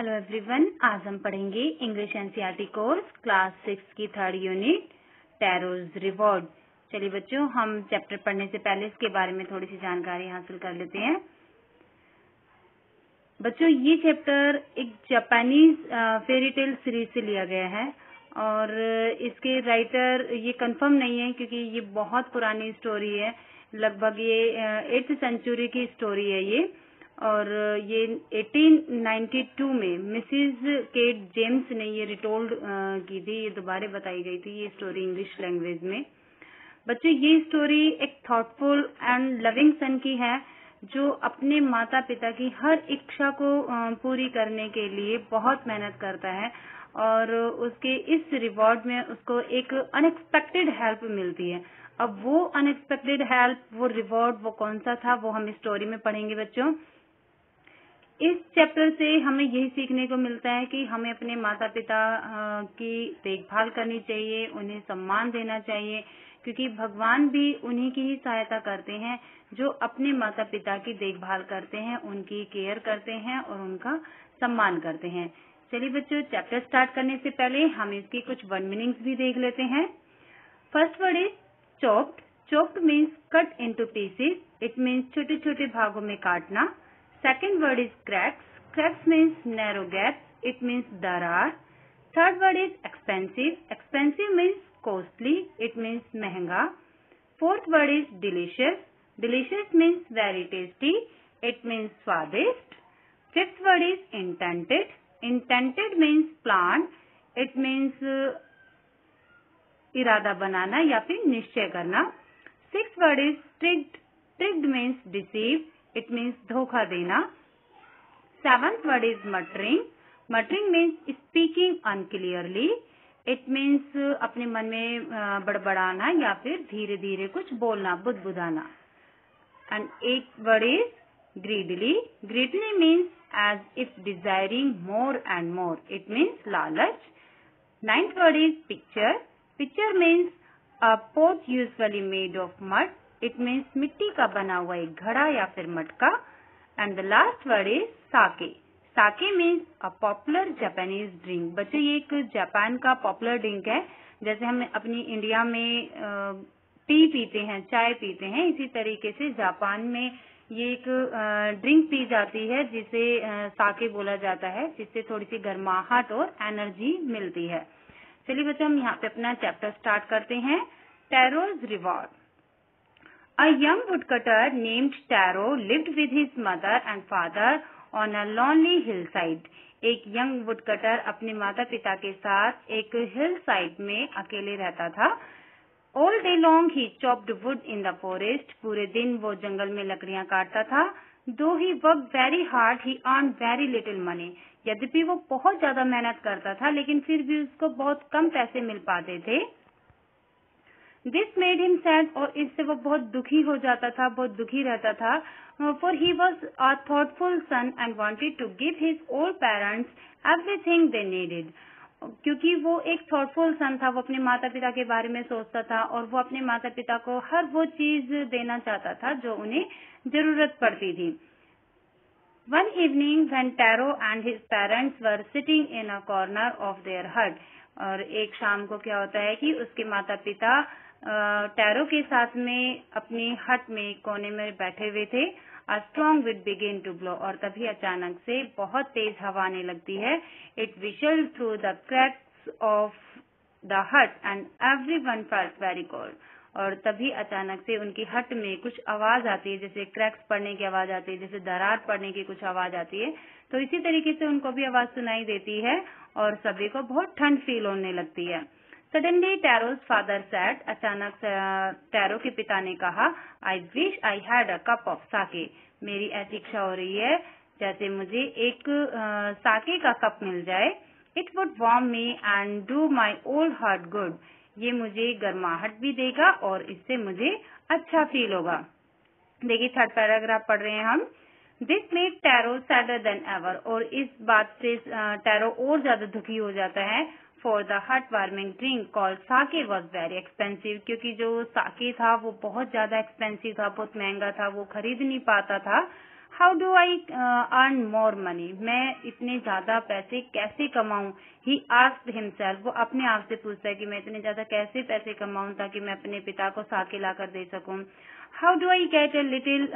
Hello everyone, आज हम पढ़ेंगे इंग्लिश एनसीईआरटी कोर्स क्लास 6 की 3rd यूनिट टैरोज रिवॉर्ड। चलिए बच्चों, हम चैप्टर पढ़ने से पहले इसके बारे में थोड़ी सी जानकारी हासिल कर लेते हैं। बच्चों, ये चैप्टर एक जापानीज फेरी टेल सीरीज से लिया गया है और इसके राइटर ये कंफर्म नहीं है क्योंकि ये बहुत पुरानी स्टोरी है। लगभग ये 8th सेंचुरी की स्टोरी है ये, और ये 1892 में मिसिज केट जेम्स ने ये रिटोल्ड की थी। ये दोबारा बताई गई थी ये स्टोरी इंग्लिश लैंग्वेज में। बच्चों, ये स्टोरी एक थॉटफुल एंड लविंग सन की है जो अपने माता पिता की हर इच्छा को पूरी करने के लिए बहुत मेहनत करता है और उसके इस रिवॉर्ड में उसको एक अनएक्सपेक्टेड हेल्प मिलती है। अब वो अनएक्सपेक्टेड हेल्प, वो रिवॉर्ड, वो कौन सा था, वो हम स्टोरी में पढ़ेंगे बच्चों। इस चैप्टर से हमें यही सीखने को मिलता है कि हमें अपने माता पिता की देखभाल करनी चाहिए, उन्हें सम्मान देना चाहिए, क्योंकि भगवान भी उन्हीं की ही सहायता करते हैं जो अपने माता पिता की देखभाल करते हैं, उनकी केयर करते हैं और उनका सम्मान करते हैं। चलिए बच्चों, चैप्टर स्टार्ट करने से पहले हम इसकी कुछ वर्ड मीनिंग्स भी देख लेते हैं। First word is chopped. Chopped means cut into pieces. It means छोटे छोटे भागों में काटना। Second word is cracks. Cracks means narrow gaps. It means darar. Third word is expensive. Expensive means costly. It means महंगा. Fourth word is delicious. Delicious means very tasty. It means स्वादिष्ट. Fifth word is intended. Intended means plan. It means इरादा बनाना या फिर निश्चय करना. Sixth word is tricked. Tricked means deceive. It means धोखा देना. Seventh word is muttering. Muttering means speaking unclearly. It means अपने मन में बड़बड़ाना या फिर धीरे धीरे कुछ बोलना, बुदबुदाना. And eighth word is greedily. Greedily means as if desiring more and more. It means लालच. Ninth word is picture. Picture means a pot usually made of mud. It means मिट्टी का बना हुआ एक घड़ा या फिर मटका. And the last word is sake. Sake means a popular Japanese drink. बच्चों, ये एक जापान का पॉपुलर ड्रिंक है। जैसे हम अपनी इंडिया में टी पीते हैं, चाय पीते हैं, इसी तरीके से जापान में ये एक ड्रिंक पी जाती है जिसे साके बोला जाता है, जिससे थोड़ी सी गर्माहट और एनर्जी मिलती है। चलिए बच्चों, हम यहाँ पे अपना चैप्टर स्टार्ट करते हैं। Taro's reward. A young woodcutter named Taro lived with his mother and father on a lonely hillside. एक यंग वुडकटर अपने माता पिता के साथ एक हिल साइड में अकेले रहता था। All day long he chopped wood in the forest. पूरे दिन वो जंगल में लकड़ियां काटता था। Though he worked very hard, he earned very little money. यद्यपि वो बहुत ज्यादा मेहनत करता था, लेकिन फिर भी उसको बहुत कम पैसे मिल पाते थे। This made him sad, और इससे वो बहुत दुखी हो जाता था, बहुत दुखी रहता था। For he was a thoughtful son and wanted to give his old parents everything they needed. क्योंकि वो एक thoughtful son था, वो अपने माता पिता के बारे में सोचता था और वो अपने माता पिता को हर वो चीज देना चाहता था जो उन्हें जरूरत पड़ती थी। One evening when Taro and his parents were sitting in a corner of their hut, और एक शाम को क्या होता है कि उसके माता पिता टैरो के साथ में अपनी हट में कोने में बैठे हुए थे। A strong wind began to blow, और तभी अचानक से बहुत तेज हवा आने लगती है। It whistled through the cracks of the hut and everyone felt very cold. और तभी अचानक से उनकी हट में कुछ आवाज आती है, जैसे क्रैक्स पड़ने की आवाज आती है, जैसे दरार पड़ने की कुछ आवाज आती है। तो इसी तरीके से उनको भी आवाज सुनाई देती है और सभी को बहुत ठंड फील होने लगती है। सडनली टैरोज फादर सेड, अचानक टैरो के पिता ने कहा, I wish I had a cup of sake. मेरी ऐसी इच्छा हो रही है जैसे मुझे एक साके का कप मिल जाए। It would warm me and do my old heart good. ये मुझे गर्माहट भी देगा और इससे मुझे अच्छा फील होगा। देखिए, थर्ड पैराग्राफ पढ़ रहे हैं हम। This made tarot sadder then ever, और इस बात से टैरो और ज्यादा दुखी हो जाता है। For the heart warming drink called sake was very expensive, क्योंकि जो साके था वो बहुत ज्यादा एक्सपेंसिव था, बहुत महंगा था, वो खरीद नहीं पाता था। How do I earn more money, मैं इतने ज्यादा पैसे कैसे कमाऊं. ही आस्क्ड हिमसेल्फ, वो अपने आप से पूछता है कि मैं इतने ज्यादा कैसे पैसे कमाऊं ताकि मैं अपने पिता को साके लाकर दे सकूं. How do I get a little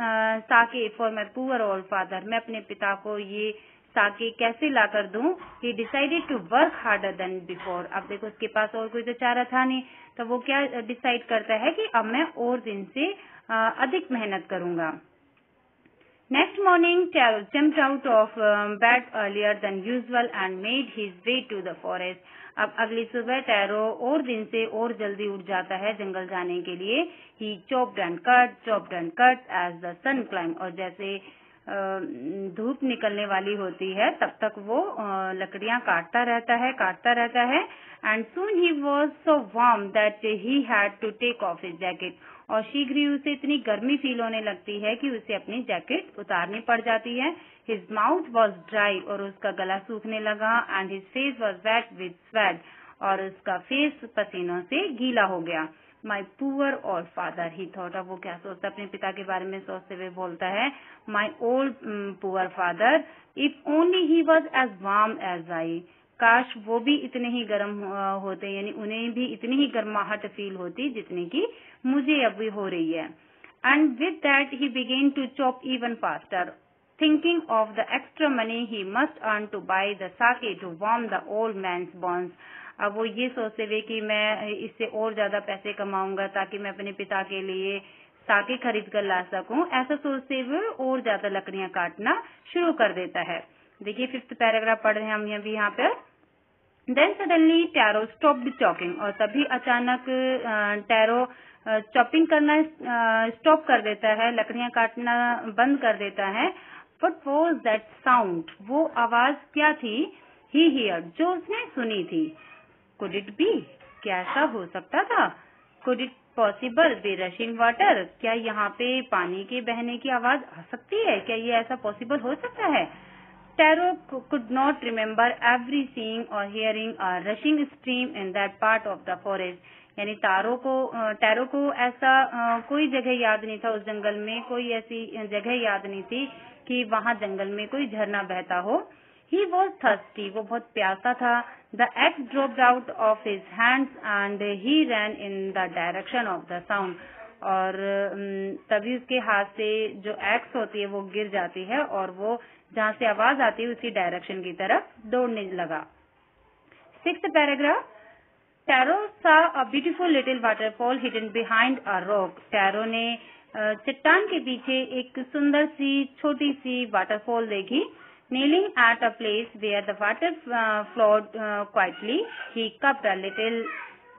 sake for my poor old father, मैं अपने पिता को ये साके कैसे लाकर दूं. He decided to work harder than before, अब देखो उसके पास और कोई तो चारा था नहीं, तो वो क्या डिसाइड करता है कि अब मैं और दिन से अधिक मेहनत करूंगा. Next morning, Taro jumped out of bed earlier than usual and made his way to the forest. अब अगली सुबह टैरो और दिन से और जल्दी उठ जाता है जंगल जाने के लिए. He chopped and cut as the sun climbed. और जैसे धूप निकलने वाली होती है तब तक वो लकड़ियां काटता रहता है. And soon he was so warm that he had to take off his jacket. और शीघ्र ही उसे इतनी गर्मी फील होने लगती है कि उसे अपनी जैकेट उतारनी पड़ जाती है. His mouth was dry, और उसका गला सूखने लगा. And his face was wet with sweat, और उसका फेस पसीनों से गीला हो गया. My poor old father, he thought. अब वो क्या सोचता, अपने पिता के बारे में सोचते हुए बोलता है, My old poor father, if only he was as warm as I. काश वो भी इतने ही गर्म होते, यानी उन्हें भी इतनी ही गर्माहट फील होती जितनी की मुझे अभी हो रही है. And with that he began to chop even faster, thinking of the extra money he must earn to buy the sake to warm the old man's bones. अब वो ये सोचते हुए कि मैं इससे और ज्यादा पैसे कमाऊंगा ताकि मैं अपने पिता के लिए साके खरीद कर ला सकूं, ऐसा सोचते हुए और ज्यादा लकड़ियां काटना शुरू कर देता है. देखिए 5th पैराग्राफ पढ़ रहे हैं हम अभी यहाँ पे. Then suddenly Taro stopped chopping, और तभी अचानक टैरो चॉपिंग करना स्टॉप कर देता है, लकड़ियां काटना बंद कर देता है. What was that sound? वो आवाज क्या थी? He heard, जो उसने सुनी थी. Could it be? क्या ऐसा हो सकता था? Could it possible be rushing water? क्या यहाँ पे पानी के बहने की आवाज आ सकती है? क्या ये ऐसा पॉसिबल हो सकता है? Taro could not remember every seeing or hearing a rushing stream in that part of the forest. यानी टैरो को ऐसा कोई जगह याद नहीं था, उस जंगल में कोई ऐसी जगह याद नहीं थी कि वहाँ जंगल में कोई झरना बहता हो. He was thirsty, वो बहुत प्यासा था. The axe dropped out of his hands and he ran in the direction of the sound. और तभी उसके हाथ से जो एक्स होती है वो गिर जाती है और वो जहाँ से आवाज आती है उसी डायरेक्शन की तरफ दौड़ने लगा. 6th paragraph. Tarot saw a beautiful little waterfall hidden behind a rock. Tarot ने चट्टान के पीछे एक सुंदर सी छोटी सी वाटरफॉल देखी. Kneeling at a place where the water flowed quietly, he cupped a little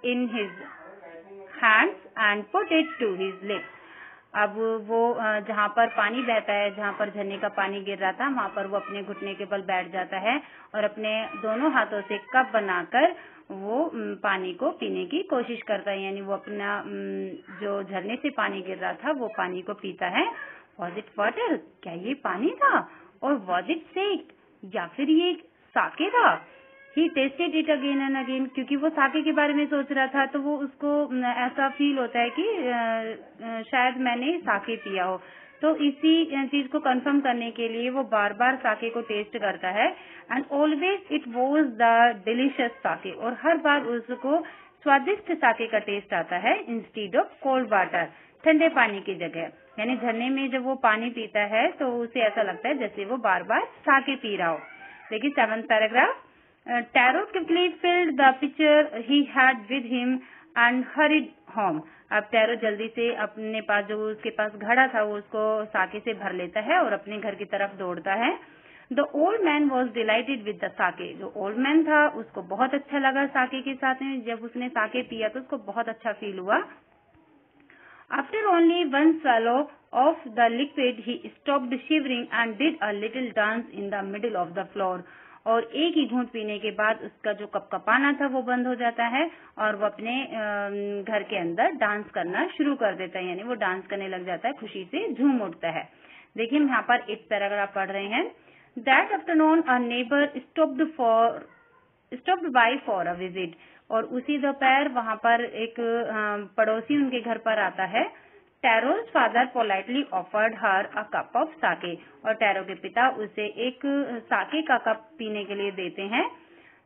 in his hands and put it to his lips. अब वो जहाँ पर पानी बहता है, जहाँ पर झरने का पानी गिर रहा था, वहाँ पर वो अपने घुटने के बल बैठ जाता है और अपने दोनों हाथों से कप बनाकर वो पानी को पीने की कोशिश करता है. यानी वो अपना जो झरने से पानी गिर रहा था वो पानी को पीता है. Was it water? क्या ये पानी था? और was it sake? या फिर ये साके था? He tasted it again and again. क्योंकि वो साके के बारे में सोच रहा था तो वो उसको ऐसा फील होता है कि शायद मैंने साके पिया हो. तो इसी चीज को कंफर्म करने के लिए वो बार बार साके को टेस्ट करता है. And always it was the delicious sake, और हर बार उसको स्वादिष्ट साके का टेस्ट आता है इंस्टीड ऑफ कोल्ड वाटर, ठंडे पानी की जगह. यानी झरने में जब वो पानी पीता है तो उसे ऐसा लगता है जैसे वो बार बार साके पी रहा हो. देखिए 7th paragraph. Taro quickly filled the pitcher he had with him and hurried home. अब टैरो जल्दी से अपने पास जो उसके पास घड़ा था वो उसको साके से भर लेता है और अपने घर की तरफ दौड़ता है. The old man was delighted with the sake. जो ओल्ड मैन था उसको बहुत अच्छा लगा साके के साथ में. जब उसने साके पिया तो उसको बहुत अच्छा फील हुआ. After only one swallow of the liquid, he stopped shivering and did a little dance in the middle of the floor. और एक ही घूंट पीने के बाद उसका जो कपकपाना था वो बंद हो जाता है और वो अपने घर के अंदर डांस करना शुरू कर देता है. यानी वो डांस करने लग जाता है, खुशी से झूम उठता है. देखिए हम यहाँ पर 8th पैराग्राफ पढ़ रहे हैं. That afternoon a neighbor stopped by for a visit. और उसी दोपहर वहाँ पर एक पड़ोसी उनके घर पर आता है. Taro's father politely offered her a cup of sake. और टैरो के पिता उसे एक साके का कप पीने के लिए देते हैं.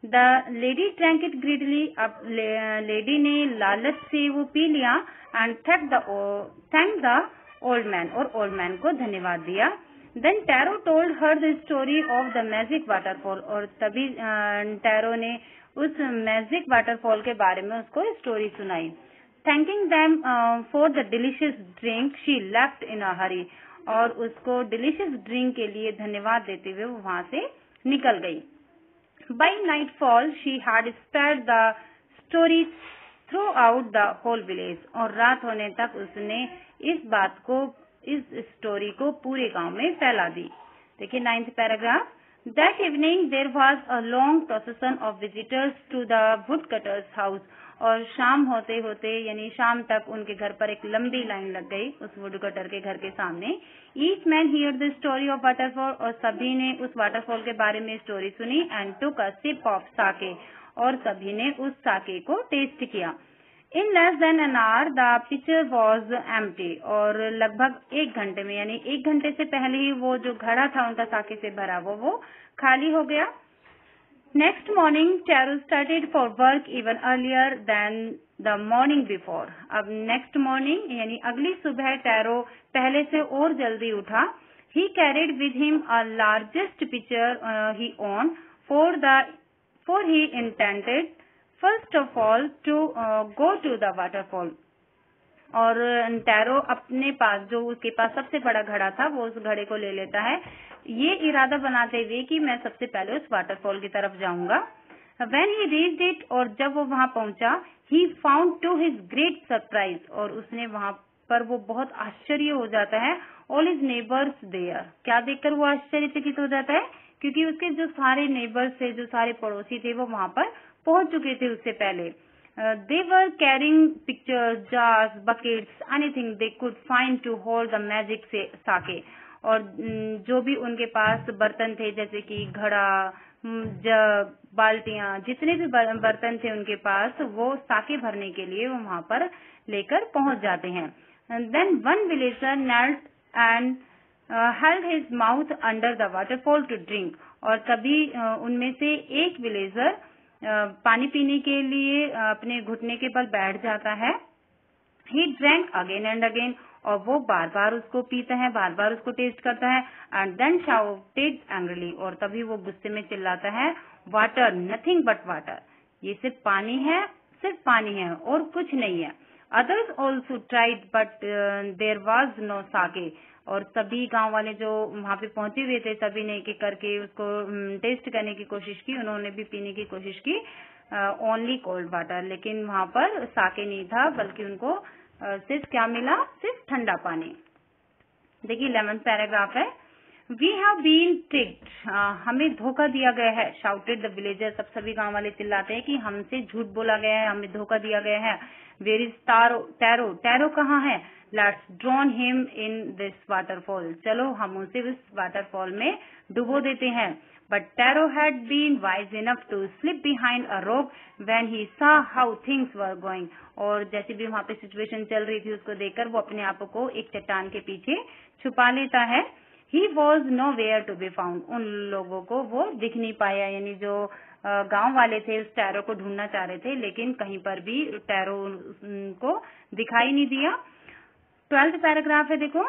The lady drank it greedily. अब लेडी ने लालच से वो पी लिया. And thanked the old man. और old man को धन्यवाद दिया. Then Taro told her the story of the magic waterfall. और तभी टैरो ने उस मैजिक वाटरफॉल के बारे में उसको स्टोरी सुनाई. Thanking them for the delicious drink, she left in a hurry. और उसको डिलीशियस ड्रिंक के लिए धन्यवाद देते हुए वो वहां से निकल गई. By nightfall, she had spread the story throughout the whole village. और रात होने तक उसने इस स्टोरी को पूरे गांव में फैला दी. देखिए 9th paragraph. That evening there was a long procession of visitors to the woodcutter's house. और शाम होते होते यानी शाम तक उनके घर पर एक लंबी लाइन लग गई उस वुडकटर के घर के सामने. Each man heard the story of waterfall. और सभी ने उस वाटरफॉल के बारे में स्टोरी सुनी. And took a sip of sake. और सभी ने उस साके को टेस्ट किया. In less than an hour the pitcher was empty. और लगभग 1 घंटे में यानी 1 घंटे से पहले ही वो जो घड़ा था उनका साके से भरा वो खाली हो गया. Next morning, Taro started for work even earlier than the morning before. अब next morning यानी अगली सुबह टैरो पहले से और जल्दी उठा. He carried with him a largest pitcher he owned for he intended first of all to go to the waterfall. और टैरो अपने पास जो उसके पास सबसे बड़ा घड़ा था वो उस घड़े को ले लेता है ये इरादा बनाते हुए कि मैं सबसे पहले उस वाटरफॉल की तरफ जाऊंगा. When he reached it, और जब वो वहां पहुंचा, he found to his great surprise. और उसने वहां पर वो बहुत आश्चर्य हो जाता है. All his neighbors there. क्या देखकर वो आश्चर्यचकित हो जाता है क्योंकि उसके जो सारे नेबर्स थे जो सारे पड़ोसी थे वो वहां पर पहुंच चुके थे उससे पहले. They were carrying pictures, jars, buckets, anything they could find to hold the magic sake. और जो भी उनके पास बर्तन थे जैसे कि घड़ा, जग, बाल्टियां, जितने भी बर्तन थे उनके पास वो साके भरने के लिए वो वहां पर लेकर पहुंच जाते हैं. Then one villager knelt and held his mouth under the waterfall to drink. और तभी उनमें से एक विलेजर पानी पीने के लिए अपने घुटने के बल बैठ जाता है. He drank again and again. और वो बार बार उसको पीता है, बार बार उसको टेस्ट करता है. And then shouted angrily. और तभी वो गुस्से में चिल्लाता है, water, nothing but water. ये सिर्फ पानी है और कुछ नहीं है. Others also tried but there was no sake. और सभी गांव वाले जो वहां पे पहुंचे हुए थे सभी ने एक-एक करके उसको टेस्ट करने की कोशिश की. उन्होंने भी पीने की कोशिश की. Only cold water. लेकिन वहां पर साके नहीं था बल्कि उनको सिर्फ क्या मिला? सिर्फ ठंडा पानी. देखिए 11th पैराग्राफ है. We have been tricked. हमें धोखा दिया गया है. Shouted the villagers. सब सभी गांव वाले चिल्लाते हैं कि हमसे झूठ बोला गया है, हमें धोखा दिया गया है. Where is tarot? टैरो कहाँ है? Let's drawn him in this waterfall. चलो हम उसे इस वाटरफॉल में डुबो देते हैं. But Taro had been wise enough to slip behind a rock when he saw how things were going. और जैसे भी वहाँ पे सिचुएशन चल रही थी उसको देखकर वो अपने आप को एक चट्टान के पीछे छुपा लेता है. He was nowhere to be found. उन लोगों को वो दिख नहीं पाया यानी जो गांव वाले थे उस टैरो को ढूंढना चाह रहे थे लेकिन कहीं पर भी टैरो को दिखाई नहीं दिया. 12th पैराग्राफ है देखो.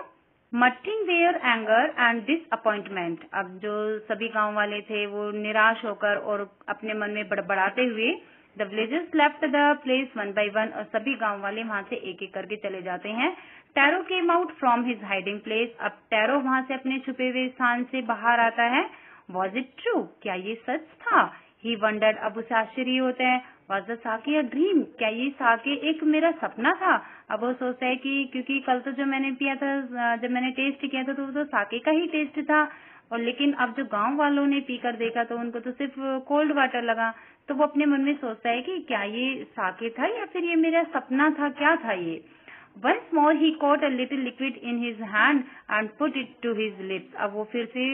Muttering their anger and disappointment. अब जो सभी गांव वाले थे वो निराश होकर और अपने मन में बड़बड़ाते हुए the villagers left the place one by one. और सभी गांव वाले वहां से एक एक करके चले जाते हैं. Taro came out from his hiding place. अब टैरो वहां से अपने छुपे हुए स्थान से बाहर आता है. Was it true? क्या ये सच था? He wondered. अब उसे आश्चर्य होता है. Was the sake a dream? क्या ये साके एक मेरा सपना था? अब वो सोचता है कि क्योंकि कल तो जो मैंने पिया था जब मैंने टेस्ट किया था तो वो तो साके का ही टेस्ट था और लेकिन अब जो गांव वालों ने पीकर देखा तो उनको तो सिर्फ कोल्ड वाटर लगा. तो वो अपने मन में सोचता है कि क्या ये साके था या फिर ये मेरा सपना था, क्या था ये. Once more he caught a little liquid in his hand and put it to his lips. अब वो फिर से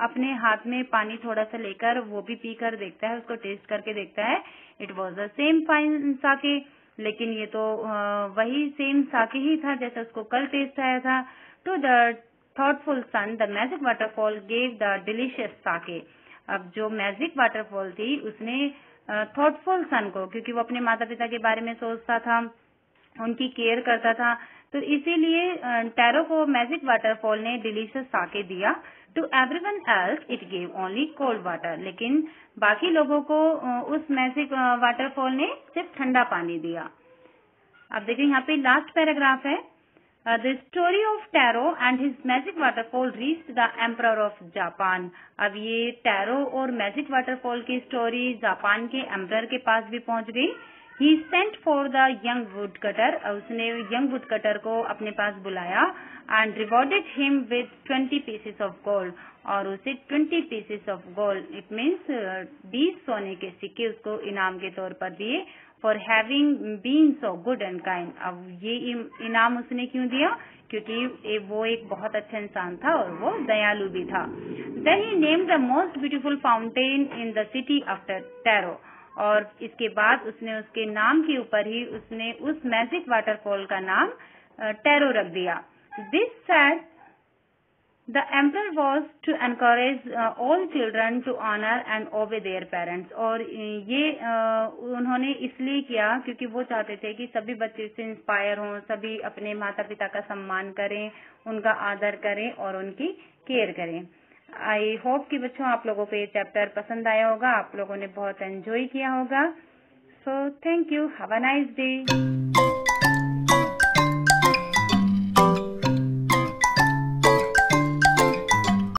अपने हाथ में पानी थोड़ा सा लेकर वो भी पीकर देखता है, उसको टेस्ट करके देखता है. It was the same fine sake. लेकिन ये तो वही सेम साके ही था जैसे उसको कल टेस्ट आया था। To the thoughtful son the magic waterfall gave the delicious sake. अब जो मैजिक वाटरफॉल थी उसने थॉटफुल सन को, क्योंकि वो अपने माता पिता के बारे में सोचता था, उनकी केयर करता था, तो इसीलिए टैरो को मैजिक वाटरफॉल ने डिलीशियस साके दिया। To everyone else it gave only cold water. लेकिन बाकी लोगों को उस मैजिक वाटरफॉल ने सिर्फ ठंडा पानी दिया। अब देखिए यहाँ पे लास्ट पैराग्राफ है। The story of tarot and his magic waterfall reached the emperor of Japan. अब ये टैरो और मैजिक वाटरफॉल की स्टोरी जापान के एम्परर के पास भी पहुंच गई। He sent for the young woodcutter। उसने यंग वुडकटर को अपने पास बुलाया and rewarded him with 20 pieces of gold। और उसे 20 pieces of gold it means 20 सोने के सिक्के उसको इनाम के तौर पर दिए for having been so good and kind। अब ये इनाम उसने क्यों दिया? क्योंकि वो एक बहुत अच्छा इंसान था और वो दयालु भी था। Then he named the most beautiful fountain in the city after Taro। और इसके बाद उसने उसके नाम के ऊपर ही उसने उस मैजिक वाटरफॉल का नाम टैरो रख दिया। This said the emperor was to encourage all children to honour and obey their parents. और ये उन्होंने इसलिए किया क्योंकि वो चाहते थे कि सभी बच्चे इससे इंस्पायर हों, सभी अपने माता पिता का सम्मान करें, उनका आदर करें और उनकी केयर करें। आई होप कि बच्चों आप लोगों को ये चैप्टर पसंद आया होगा, आप लोगों ने बहुत एंजॉय किया होगा। So thank you, have a nice day.